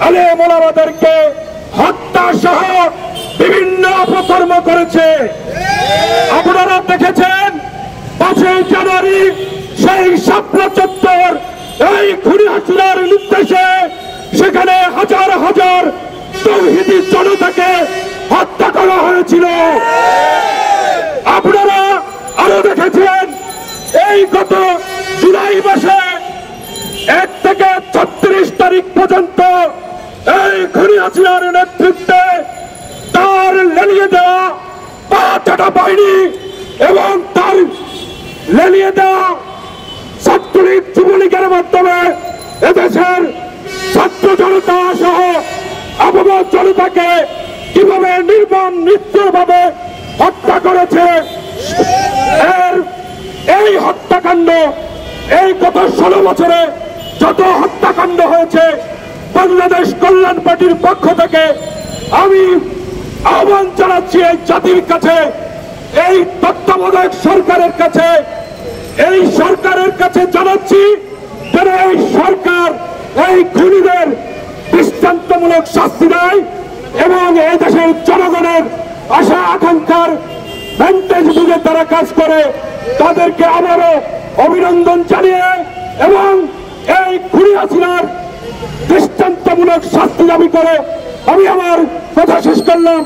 আলেম ওলামাদেরকে হত্যা সহ বিভিন্ন অপকর্ম করেছে। আপনারা দেখেছেন 5ই জানুয়ারি সেই শাপলা চত্বর এই খুনি হাসিনার নির্দেশে সেখানে হাজার হাজার তৌহিদি জনতাকে হত্যা করা হয়েছিল। আপনারা আরো দেখেছেন এই গত জুলাই মাসে 1 থেকে 36 তারিখ পর্যন্ত এই খুনি হাসিনার নেতৃত্বে তার লেলিয়ে দেওয়া 5টা বাহিনী এবং তার লেলিয়ে দেওয়া ছাত্রলীগ যুবলীগের মাধ্যমে এদেশের ছাত্র জনতা সহ আপামর জনতাকে কিভাবে নির্মম নিষ্ঠুরভাবে হত্যা করেছে। এই হত্যাকাণ্ড এই গত 16 বছরে যত হত্যাকাণ্ড হয়েছে বাংলাদেশ কল্যাণ পার্টির পক্ষ থেকে আমি আহ্বান জানাচ্ছি এই জাতির কাছে, এই তত্ত্বাবধায়ক সরকারের কাছে, এই সরকারের কাছে জানাচ্ছি যেন এই সরকার এই খুনিদের দৃষ্টান্তমূলক শাস্তি দেয় এবং এই দেশের জনগণের আশা আকাঙ্ক্ষার ভ্যান্টেজ বুঝে তারা কাজ করে তাদেরকে আবারও অভিনন্দন জানিয়ে এবং এই খুনি হাসিনার দৃষ্টান্তমূলক শাস্তি দাবি করে আমি আমার কথা শেষ করলাম।